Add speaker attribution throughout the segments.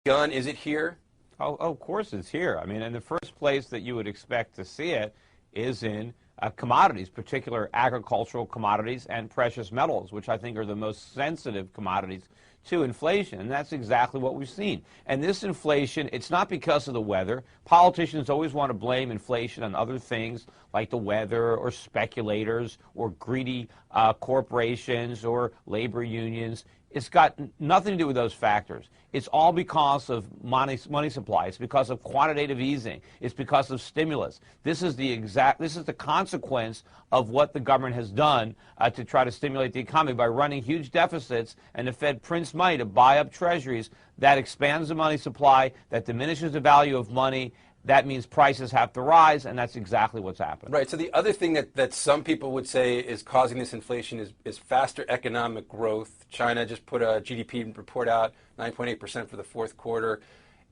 Speaker 1: gun? Is it here?
Speaker 2: Oh, of course it's here. I mean, in the first place that you would expect to see it is in commodities, particular agricultural commodities and precious metals, which I think are the most sensitive commodities to inflation, and that's exactly what we've seen. And this inflation, it's not because of the weather. Politicians always want to blame inflation on other things like the weather or speculators or greedy corporations or labor unions. It's got nothing to do with those factors. It's all because of money supply. It's because of quantitative easing. It's because of stimulus. This is the consequence of what the government has done to try to stimulate the economy by running huge deficits, and the Fed prints money to buy up treasuries. That expands the money supply, that diminishes the value of money. That means prices have to rise, and that's exactly what's happening.
Speaker 1: Right. So the other thing that some people would say is causing this inflation is faster economic growth. China just put a GDP report out, 9.8% for the fourth quarter.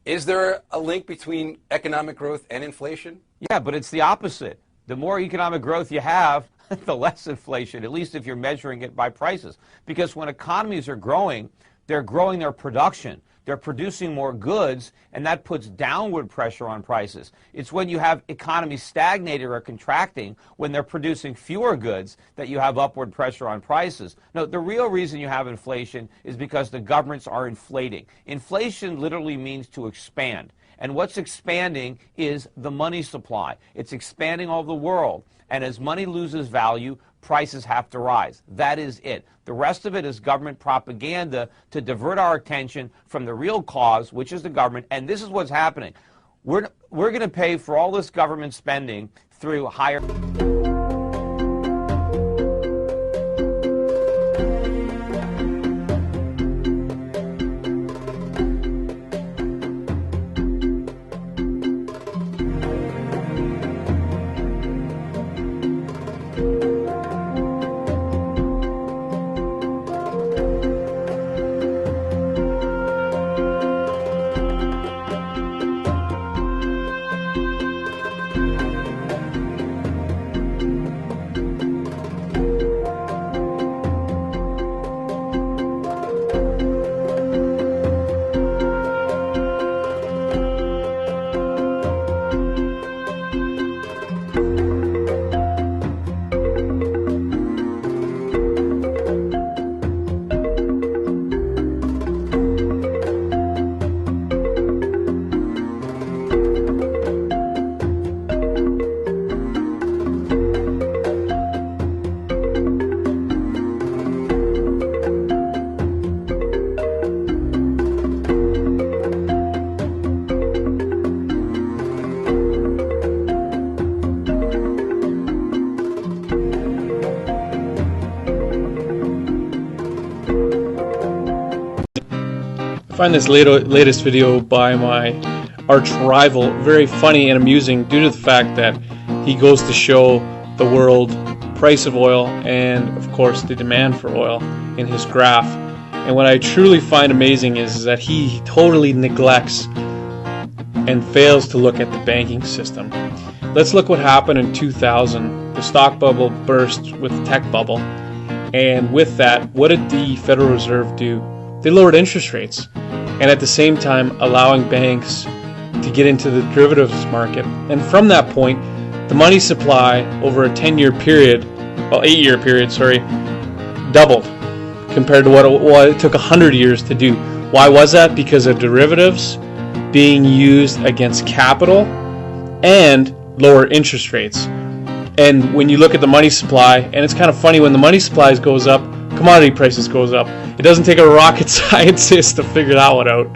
Speaker 1: Is there a link between economic growth and inflation?
Speaker 2: Yeah, but it's the opposite. The more economic growth you have, the less inflation, at least if you're measuring it by prices. Because when economies are growing, they're growing their production. They're producing more goods, and that puts downward pressure on prices. It's when you have economies stagnated or contracting, when they're producing fewer goods, that you have upward pressure on prices. No, the real reason you have inflation is because the governments are inflating. Inflation literally means to expand. And what's expanding is the money supply. It's expanding all over the world. And as money loses value, prices have to rise. That is it. The rest of it is government propaganda to divert our attention from the real cause, which is the government. And this is what's happening. We're going to pay for all this government spending through higher...
Speaker 3: I find this latest video by my arch rival very funny and amusing due to the fact that he goes to show the world price of oil and, of course, the demand for oil in his graph. And what I truly find amazing is that he totally neglects and fails to look at the banking system. Let's look what happened in 2000. The stock bubble burst with the tech bubble. And with that, what did the Federal Reserve do? They lowered interest rates, and at the same time allowing banks to get into the derivatives market. And from that point, the money supply over a 10-year period, well, 8-year period, doubled compared to what it took 100 years to do. Why was that? Because of derivatives being used against capital and lower interest rates. And when you look at the money supply, and it's kind of funny, when the money supply goes up, commodity prices goes up. It doesn't take a rocket scientist to figure that one out.